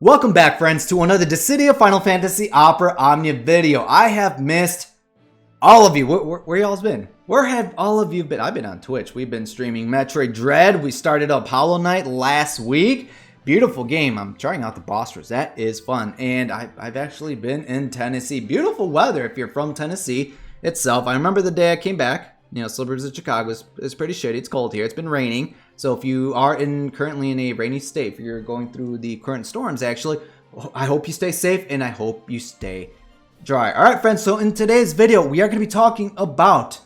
Welcome back, friends, to another Dissidia Final Fantasy Opera Omnia video. I have missed all of you. Where y'all's been? Where have all of you been? I've been on Twitch. We've been streaming Metroid Dread. We started up Hollow Knight last week. Beautiful game. I'm trying out the boss rush. That is fun. And I've actually been in Tennessee. Beautiful weather if you're from Tennessee itself. I remember the day I came back. You know, Slivers of Chicago is pretty shitty. It's cold here. It's been raining. So if you are currently in a rainy state, if you're going through the current storms, actually, I hope you stay safe and I hope you stay dry. All right, friends. So in today's video, we are going to be talking about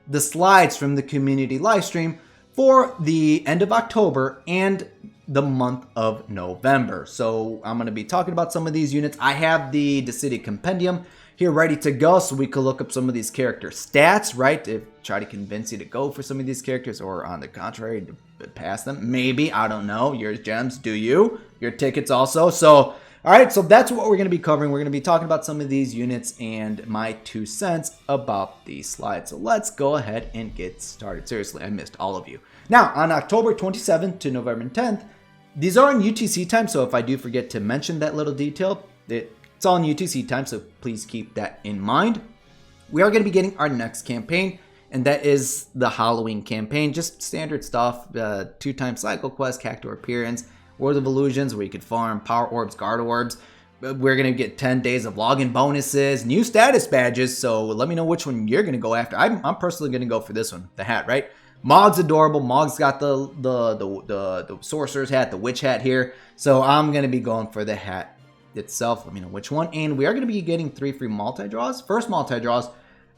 the slides from the community live stream for the end of October and the month of November. So I'm going to be talking about some of these units. I have the Dissidia compendium here ready to go so we could look up some of these character stats, right? To try to convince you to go for some of these characters, or on the contrary, to pass them. Maybe, I don't know. Your gems, do you? Your tickets also. So, all right, so that's what we're going to be covering. We're going to be talking about some of these units and my 2 cents about these slides. So let's go ahead and get started. Seriously, I missed all of you. Now, on October 27th to November 10th, these are in UTC time, so if I do forget to mention that little detail, it's all in UTC time, so please keep that in mind. We are going to be getting our next campaign, and that is the Halloween campaign. Just standard stuff, 2-time cycle quest, Cactuar appearance, World of Illusions, where you could farm Power Orbs, Guard Orbs. We're going to get 10 days of login bonuses, new status badges, so let me know which one you're going to go after. I'm personally going to go for this one, the hat, right? Mog's adorable. Mog's got the sorcerer's hat, the witch hat here, so I'm going to be going for the hat itself. Let me know which one. And we are going to be getting 3 free multi-draws. First multi-draws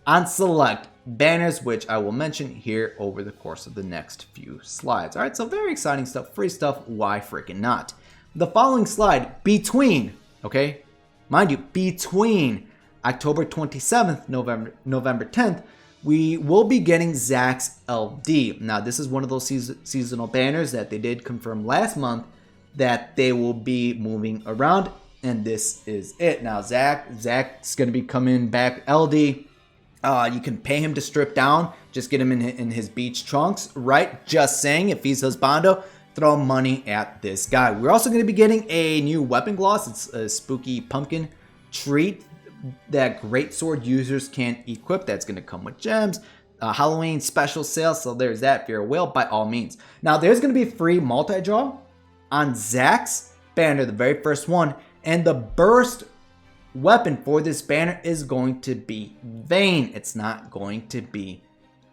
on select banners, which I will mention here over the course of the next few slides. All right, so very exciting stuff, free stuff. Why freaking not? The following slide between, okay, mind you, between October 27th, November 10th, we will be getting Zack's LD. Now, this is one of those seasonal banners that they did confirm last month that they will be moving around. And this is it. Now, Zack's going to be coming back LD. You can pay him to strip down. Just get him in his beach trunks, right? Just saying, if he's husbando, throw money at this guy. We're also going to be getting a new weapon gloss. It's a spooky pumpkin treat that greatsword users can equip. That's going to come with gems. Halloween special sale. So there's that. If you're a whale, by all means. Now, there's going to be a free multi-draw on Zack's banner, the very first one. And the burst weapon for this banner is going to be Vayne. It's not going to be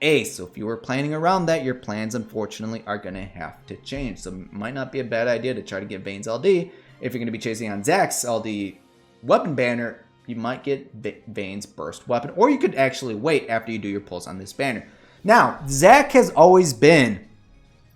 Ace. So if you were planning around that, your plans unfortunately are going to have to change. So it might not be a bad idea to try to get Vayne's LD. If you're going to be chasing on Zack's LD weapon banner, you might get Vayne's burst weapon. Or you could actually wait after you do your pulls on this banner. Now, Zack has always been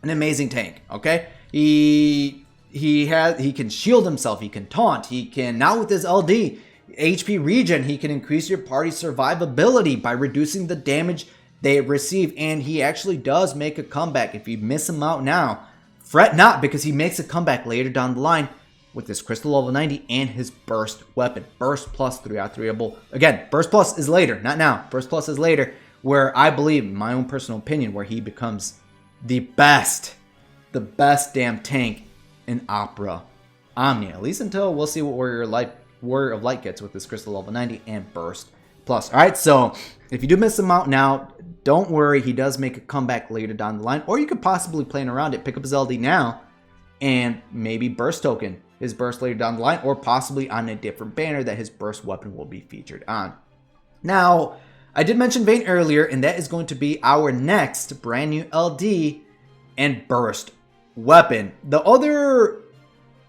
an amazing tank, okay? He can shield himself, he can taunt, he can, now with his LD, HP regen, he can increase your party's survivability by reducing the damage they receive, and he actually does make a comeback. If you miss him out now, fret not, because he makes a comeback later down the line with his Crystal level 90 and his burst weapon. Burst plus 3-out-3able. Again, burst plus is later, not now. Burst plus is later, where I believe, in my own personal opinion, where he becomes the best damn tank in Opera Omnia, at least until we'll see what Warrior of Light gets with this Crystal level 90 and Burst Plus. All right, so if you do miss him out now, don't worry, he does make a comeback later down the line, or you could possibly plan around it, pick up his LD now, and maybe Burst token his Burst later down the line, or possibly on a different banner that his Burst weapon will be featured on. Now, I did mention Vayne earlier, and that is going to be our next brand new LD and Burst weapon. The other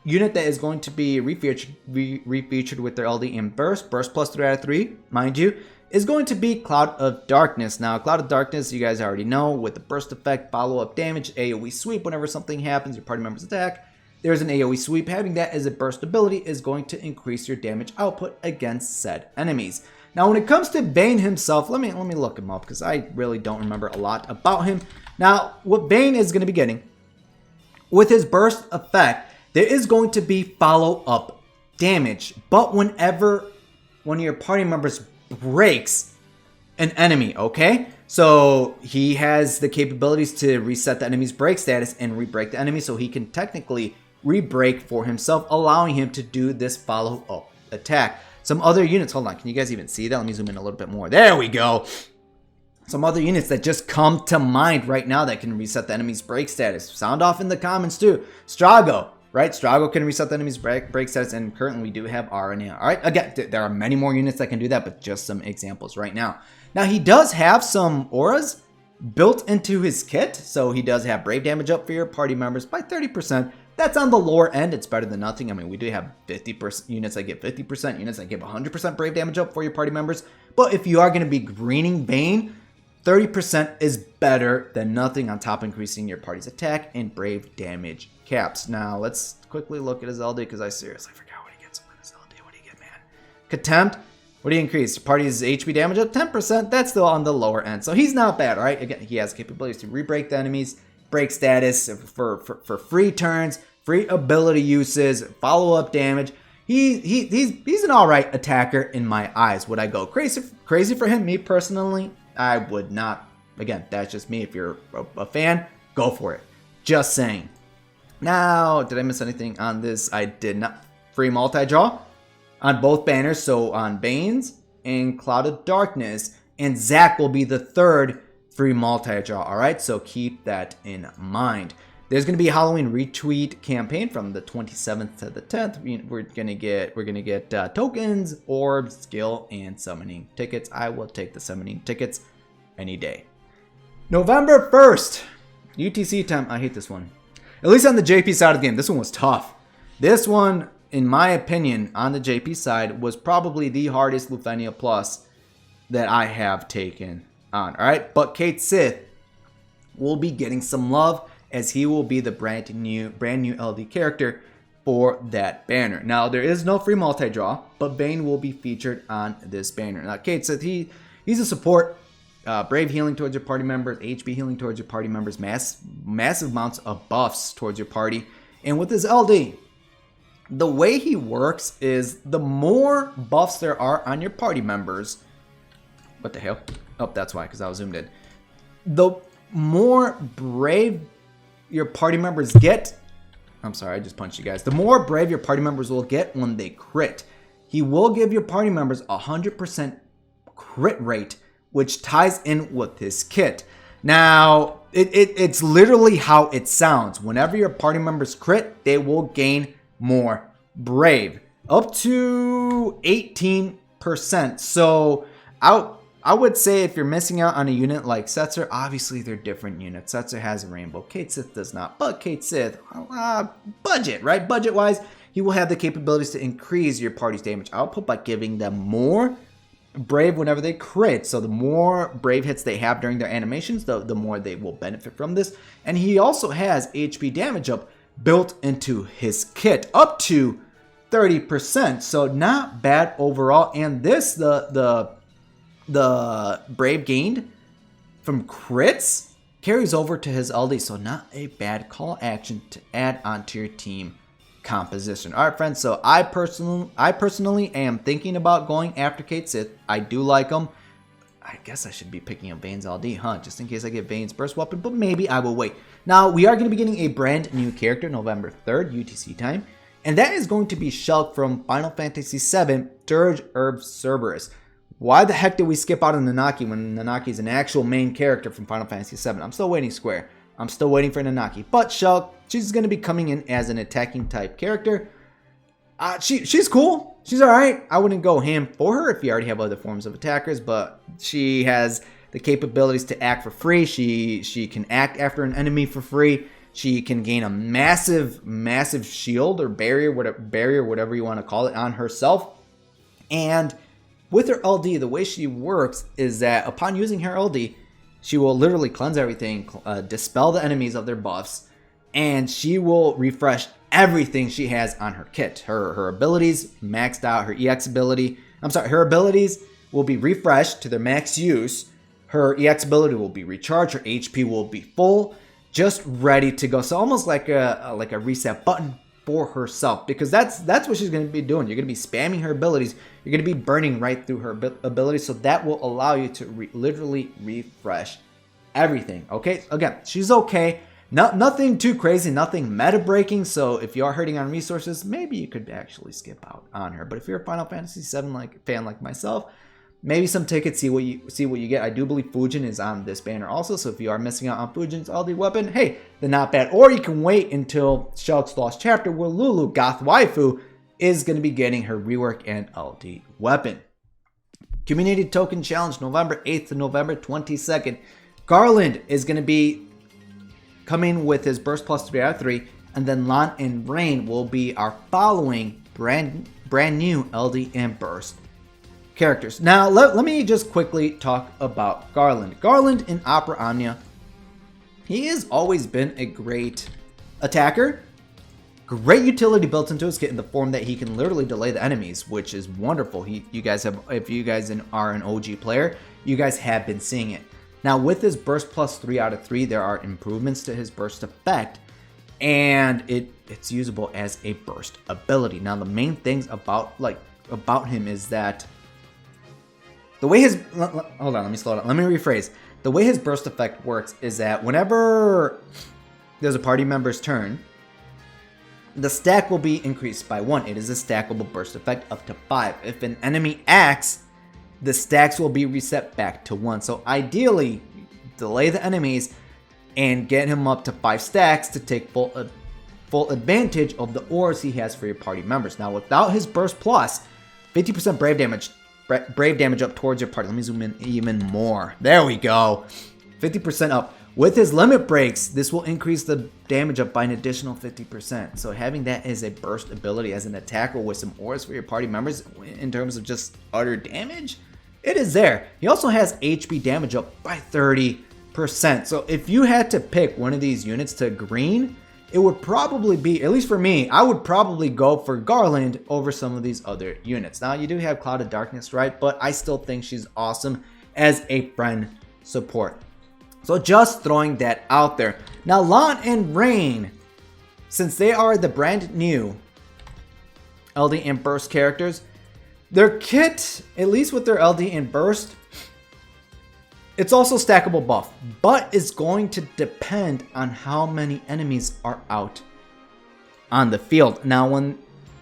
unit that is going to be refeatured with their LD and Burst plus 3-out-3, mind you, is going to be Cloud of Darkness. Now, Cloud of Darkness, you guys already know, with the burst effect, follow-up damage, AoE sweep. Whenever something happens, your party members attack, there's an AoE sweep. Having that as a burst ability is going to increase your damage output against said enemies. Now, when it comes to Vayne himself, let me look him up, because I really don't remember a lot about him. Now, what Vayne is going to be getting with his burst effect, there is going to be follow-up damage. But whenever one of your party members breaks an enemy, okay? So he has the capabilities to reset the enemy's break status and re-break the enemy, so he can technically re-break for himself, allowing him to do this follow-up attack. Some other units, hold on, can you guys even see that? Let me zoom in a little bit more. There we go. Some other units that just come to mind right now that can reset the enemy's break status. Sound off in the comments too. Strago, right? Strago can reset the enemy's break status, and currently we do have Oren. All right, again, there are many more units that can do that, but just some examples right now. Now, he does have some auras built into his kit, so he does have brave damage up for your party members by 30%. That's on the lower end. It's better than nothing. I mean, we do have 50% units that give 50%, units that give 100% brave damage up for your party members. But if you are going to be greening Bane, 30% is better than nothing, on top increasing your party's attack and brave damage caps. Now, let's quickly look at his LD, because I seriously forgot what he gets with his LD. What do you get, man? Contempt. What do you increase? Party's HP damage up 10%. That's still on the lower end. So he's not bad, all right? Again, he has capabilities to re-break the enemy's break status for free turns, free ability uses, follow-up damage. He's an all right attacker in my eyes. Would I go crazy for him? Me personally, I would not. Again, that's just me. If you're a fan, go for it. Just saying. Now, did I miss anything on this? I did not. Free multi-draw on both banners, so on Bane's and Cloud of Darkness, and Zack will be the third free multi-draw. All right, so keep that in mind. There's going to be a Halloween retweet campaign from the 27th to the 10th. We're gonna get tokens, orbs, skill, and summoning tickets. I will take the summoning tickets any day. November 1st, UTC time. I hate this one. At least on the JP side of the game, this one was tough. This one, in my opinion, on the JP side, was probably the hardest Lufenia Plus that I have taken on. All right, but Kate Sith will be getting some love, as he will be the brand new LD character for that banner. Now, there is no free multi-draw, but Bane will be featured on this banner. Now, Kate Sith, he's a support. Brave healing towards your party members, HP healing towards your party members, massive amounts of buffs towards your party. And with his LD, the way he works is the more buffs there are on your party members, what the hell? Oh, that's why, because I was zoomed in. The more brave your party members get, I'm sorry, I just punched you guys. The more brave your party members will get when they crit. He will give your party members 100% crit rate, which ties in with his kit. Now, it's literally how it sounds. Whenever your party members crit, they will gain more brave, up to 18%. So I would say if you're missing out on a unit like Setzer, obviously they're different units. Setzer has a rainbow, Kate Sith does not. But Kate Sith, budget, right? Budget-wise, he will have the capabilities to increase your party's damage output by giving them more brave whenever they crit. So the more brave hits they have during their animations, the more they will benefit from this. And he also has HP damage up built into his kit, up to 30%. So not bad overall. And this, the brave gained from crits carries over to his LD, so not a bad call action to add onto your team composition. All right, friends, so I personally am thinking about going after Kate Sith. I do like him. I guess I should be picking up Bane's LD, huh? Just in case I get Bane's burst weapon, but maybe I will wait. Now, we are going to be getting a brand new character November 3rd, UTC time, and that is going to be Shulk from Final Fantasy VII Dirge Herb Cerberus. Why the heck did we skip out on Nanaki when Nanaki is an actual main character from Final Fantasy VII? I'm still waiting, Square. I'm still waiting for Nanaki. But Shulk, she's going to be coming in as an attacking type character. She's cool. She's alright. I wouldn't go ham for her if you already have other forms of attackers, but she has the capabilities to act for free. She can act after an enemy for free. She can gain a massive shield or barrier, whatever you want to call it, on herself. And with her LD, the way she works is that upon using her LD, she will literally cleanse everything, dispel the enemies of their buffs, and she will refresh everything she has on her kit. Her abilities maxed out, her EX ability. Her abilities will be refreshed to their max use. Her EX ability will be recharged. Her HP will be full, just ready to go. So almost like a reset button for herself, because that's what she's going to be doing. You're going to be spamming her abilities. You're going to be burning right through her abilities, so that will allow you to literally refresh everything. Okay, again, she's okay. Nothing too crazy, nothing meta breaking. So if you are hurting on resources, maybe you could actually skip out on her. But if you're a Final Fantasy VII fan like myself, maybe some tickets, see what you get. I do believe Fujin is on this banner also. So if you are missing out on Fujin's LD weapon, hey, then not bad. Or you can wait until Shulk's Lost Chapter, where Lulu, Goth Waifu, is going to be getting her rework and LD weapon. Community Token Challenge, November 8th to November 22nd. Garland is going to be coming with his Burst plus 3 out of 3, and then Lan and Rain will be our following brand new LD and Burst characters. Now, let me just quickly talk about Garland. Garland in Opera Omnia, he has always been a great attacker. Great utility built into his kit in the form that he can literally delay the enemies, which is wonderful. You guys have, if you guys are an OG player, you guys have been seeing it. Now, with his Burst plus 3 out of 3, there are improvements to his Burst effect, and it's usable as a Burst ability. Now, the main things about him is that the way his hold on, let me slow down. Let me rephrase. The way his Burst effect works is that whenever there's a party member's turn, the stack will be increased by 1. It is a stackable Burst effect up to 5. If an enemy acts, the stacks will be reset back to 1. So ideally, delay the enemies and get him up to 5 stacks to take full advantage of the ores he has for your party members. Now, without his Burst Plus, 50% brave damage up towards your party. Let me zoom in even more. There we go. 50% up. With his limit breaks, this will increase the damage up by an additional 50%. So having that as a burst ability, as an attacker with some ores for your party members in terms of just utter damage, it is there. He also has HP damage up by 30%. So if you had to pick one of these units to green, it would probably be, at least for me, I would probably go for Garland over some of these other units. Now, you do have Cloud of Darkness, right? But I still think she's awesome as a friend support. So just throwing that out there. Now, Lan and Rain, since they are the brand new LD and Burst characters, their kit, at least with their LD and Burst, it's also stackable buff, but it's going to depend on how many enemies are out on the field. Now when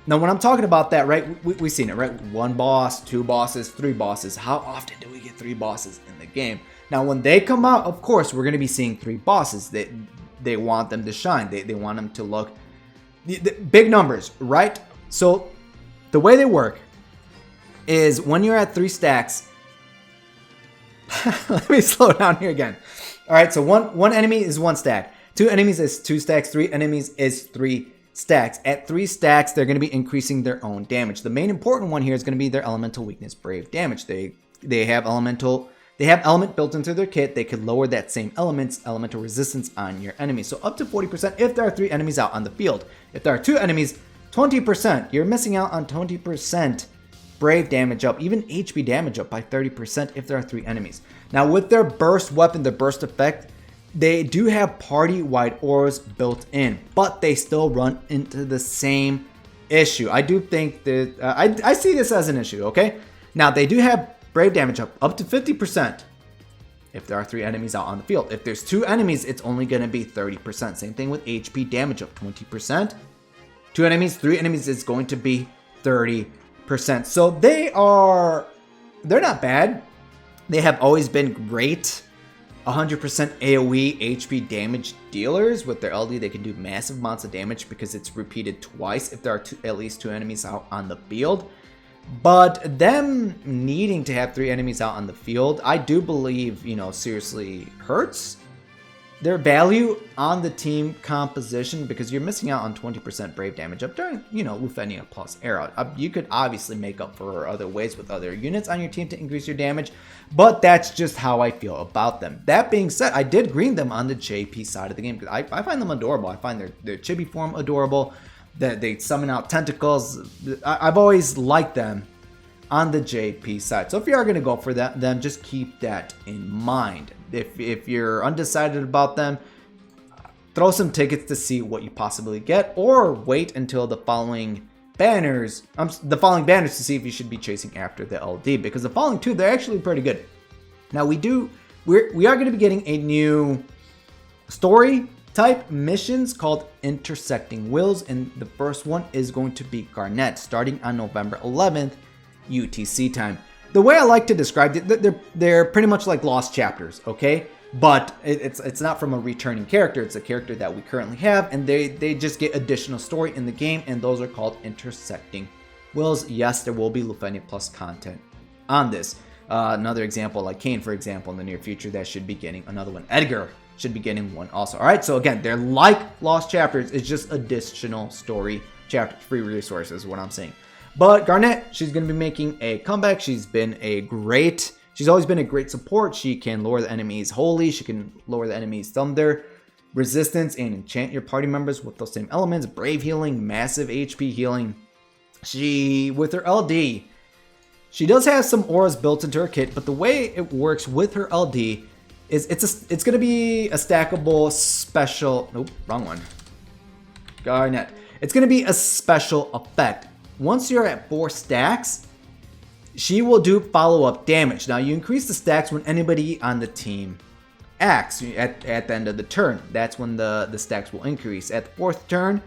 I'm talking about that, right, we've seen it, right? 1 boss, 2 bosses, 3 bosses. How often do we get 3 bosses in the game? Now, when they come out, of course, we're going to be seeing 3 bosses. They want them to shine. They want them to look big numbers, right? So the way they work is when you're at 3 stacks. Let me slow down here again. All right, so one enemy is 1 stack. 2 enemies is 2 stacks. 3 enemies is 3 stacks. At 3 stacks, they're going to be increasing their own damage. The main important one here is going to be their elemental weakness, brave damage. They have element built into their kit. They could lower that same elemental resistance on your enemy. So up to 40% if there are 3 enemies out on the field. If there are 2 enemies, 20%. You're missing out on 20% brave damage up, even HP damage up by 30% if there are 3 enemies. Now with their burst weapon, the burst effect, they do have party-wide ores built in, but they still run into the same issue. I do think that, I see this as an issue, okay? Now they do have brave damage up to 50% if there are 3 enemies out on the field. If there's 2 enemies, it's only going to be 30%. Same thing with HP damage up 20%. 2 enemies, 3 enemies is going to be 30%. So they're not bad. They have always been great 100% AoE HP damage dealers. With their LD, they can do massive amounts of damage because it's repeated twice if there are at least 2 enemies out on the field. But them needing to have 3 enemies out on the field, I do believe, seriously hurts their value on the team composition, because you're missing out on 20% brave damage up during, Lufenia plus era. You could obviously make up for other ways with other units on your team to increase your damage, but that's just how I feel about them. That being said, I did green them on the JP side of the game because I find them adorable. I find their chibi form adorable. That they summon out tentacles. I've always liked them on the JP side. So if you are going to go for that, then just keep that in mind. If you're undecided about them, throw some tickets to see what you possibly get, or wait until the following banners to see if you should be chasing after the LD, because the following 2, they're actually pretty good. Now we are going to be getting a new storytelling type missions called intersecting wills, and the first one is going to be Garnet, starting on November 11th, UTC time. The way I like to describe it, they're pretty much like lost chapters, okay? But it's not from a returning character. It's a character that we currently have, and they just get additional story in the game, and those are called intersecting wills. Yes, there will be Lufenia Plus content on this. Another example, like Kane, for example, in the near future, that should be getting another one. Edgar should be getting one also. All right, so again, they're like lost chapters. It's just additional story chapter, free resources, what I'm saying. But Garnet, she's going to be making a comeback. She's always been a great support. She can lower the enemy's holy. She can lower the enemy's thunder resistance and enchant your party members with those same elements. Brave healing, massive HP healing. With her LD, she does have some auras built into her kit, but the way it works with her LD is it's going to be a stackable special. Nope, wrong one. Garnet. It's going to be a special effect. Once you're at 4 stacks, she will do follow-up damage. Now, you increase the stacks when anybody on the team acts at the end of the turn. That's when the stacks will increase. At the 4th turn,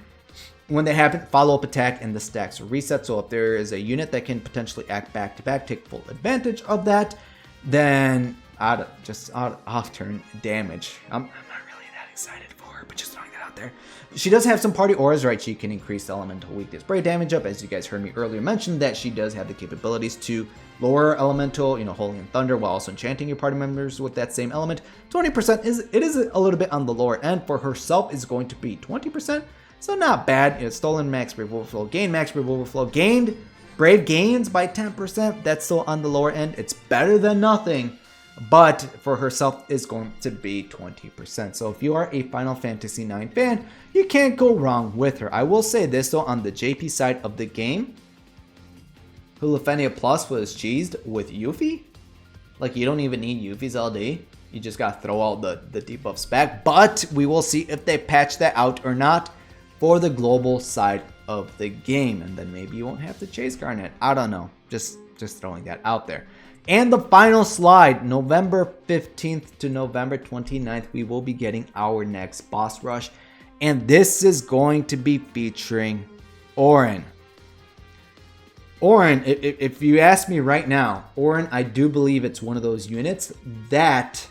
when they happen, follow-up attack and the stacks will reset. So if there is a unit that can potentially act back-to-back, take full advantage of that, then off-turn damage. I'm not really that excited for her, but just throwing that out there. She does have some party auras, right? She can increase the elemental weakness brave damage up. As you guys heard me earlier mention, that she does have the capabilities to lower elemental, holy and thunder, while also enchanting your party members with that same element. 20% is a little bit on the lower end. For herself, is going to be 20%, so not bad. Stolen max brave overflow, gained max brave overflow, gained brave gains by 10%. That's still on the lower end. It's better than nothing. But for herself is going to be 20%. So if you are a Final Fantasy IX fan, you can't go wrong with her. I will say this though, on the JP side of the game, Lufenia Plus was cheesed with Yuffie. Like, you don't even need Yuffie's LD. You just gotta throw out the debuffs back. But we will see if they patch that out or not for the global side of the game. And then maybe you won't have to chase Garnet. I don't know. Just throwing that out there. And the final slide, November 15th to November 29th, we will be getting our next boss rush. And this is going to be featuring Oren. Oren, if you ask me right now, Oren, I do believe it's one of those units that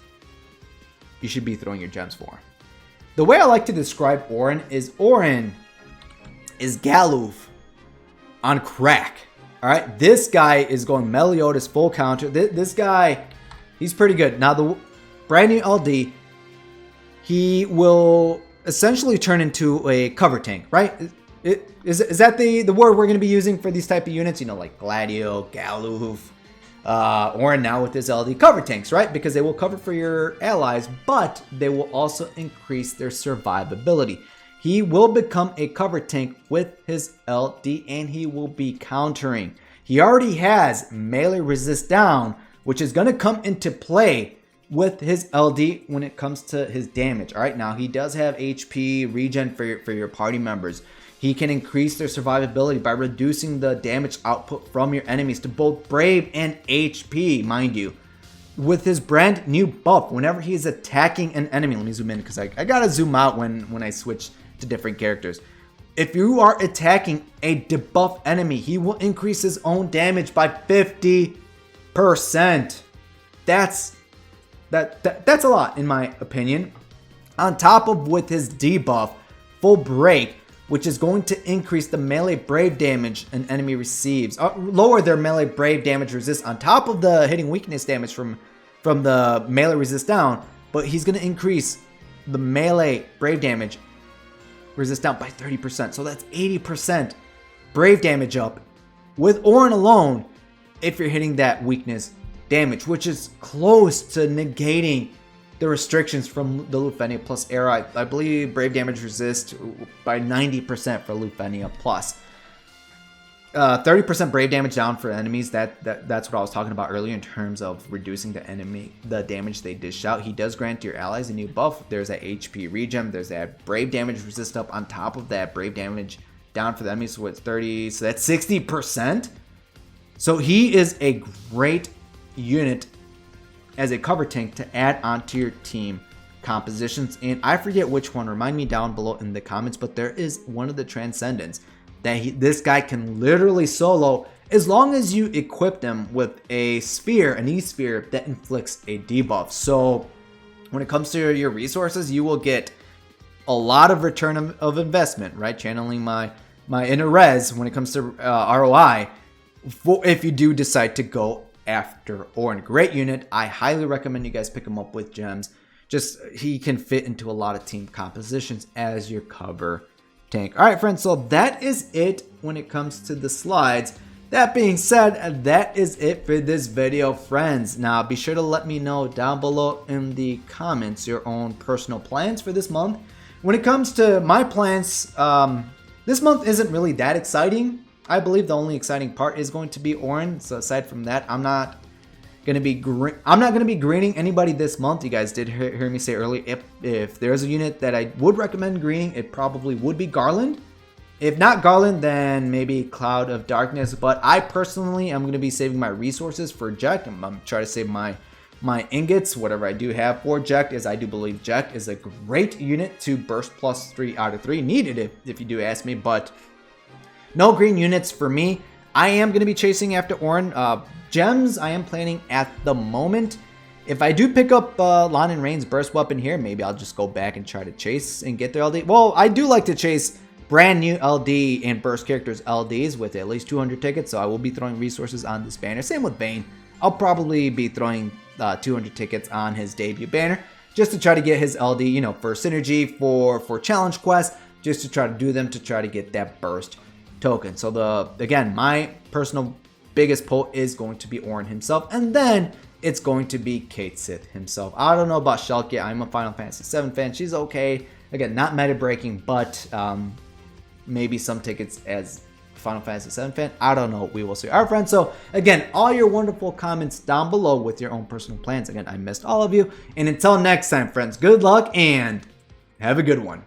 you should be throwing your gems for. The way I like to describe Oren is Galuf on crack. All right, this guy is going Meliodas full counter. This guy, he's pretty good. Now, the brand new LD, he will essentially turn into a cover tank, right? Is that the word we're going to be using for these type of units? Like Gladio, Galuf, Oren now with his LD, cover tanks, right? Because they will cover for your allies, but they will also increase their survivability. He will become a cover tank with his LD, and he will be countering. He already has melee resist down, which is going to come into play with his LD when it comes to his damage. All right, now he does have HP regen for your party members. He can increase their survivability by reducing the damage output from your enemies to both brave and HP, mind you. With his brand new buff, whenever he is attacking an enemy, let me zoom in because I gotta zoom out when I switch to different characters. If you are attacking a debuff enemy, he will increase his own damage by 50%. That's a lot in my opinion. On top of with his debuff, full break, which is going to increase the melee brave damage an enemy receives, lower their melee brave damage resist on top of the hitting weakness damage from the melee resist down, but he's going to increase the melee brave damage resist down by 30%. So that's 80% brave damage up with Oren alone if you're hitting that weakness damage, which is close to negating the restrictions from the Lufenia Plus era. I believe brave damage resist by 90% for Lufenia Plus. 30% brave damage down for enemies. That's what I was talking about earlier in terms of reducing the damage they dish out. He does grant your allies a new buff. There's that HP regen. There's that brave damage resist up on top of that brave damage down for the enemies. So it's 30. So that's 60%. So he is a great unit as a cover tank to add onto your team compositions, and I forget which one. Remind me down below in the comments, but there is one of the Transcendents that this guy can literally solo as long as you equip them with a sphere, an E-sphere that inflicts a debuff. So when it comes to your resources, you will get a lot of return of investment, right? Channeling my inner res when it comes to ROI, if you do decide to go after Oren. Great unit. I highly recommend you guys pick him up with gems. Just, he can fit into a lot of team compositions as your cover tank. All right, friends, so that is it when it comes to the slides. That being said, that is it for this video, friends. Now, be sure to let me know down below in the comments your own personal plans for this month. When it comes to my plans, this month isn't really that exciting. I believe the only exciting part is going to be Oren. So aside from that, I'm not gonna be greening anybody this month. You guys did hear me say earlier, if there's a unit that I would recommend greening, it probably would be Garland. If not Garland, then maybe Cloud of Darkness. But I personally am gonna be saving my resources for Jekt. I'm trying to save my ingots, whatever I do have for Jekt, as I do believe Jekt is a great unit to burst +3 out of 3. Needed it, if you do ask me, but no green units for me. I am going to be chasing after Oren. Gems, I am planning at the moment. If I do pick up Lon and Rain's burst weapon here, maybe I'll just go back and try to chase and get their LD. Well, I do like to chase brand new LD and burst characters LDs with at least 200 tickets, so I will be throwing resources on this banner. Same with Bane. I'll probably be throwing 200 tickets on his debut banner just to try to get his LD, you know, for synergy, for challenge quests, just to try to do them to try to get that burst token. So again, my personal biggest pull is going to be Oren himself, and then it's going to be Kate Sith himself. I don't know about Shulk yet. I'm a Final Fantasy 7 fan. She's okay. Again, not meta breaking, but maybe some tickets as Final Fantasy 7 fan. I don't know. We will see. All right, friends. So again, all your wonderful comments down below with your own personal plans. Again, I missed all of you. And until next time, friends, good luck and have a good one.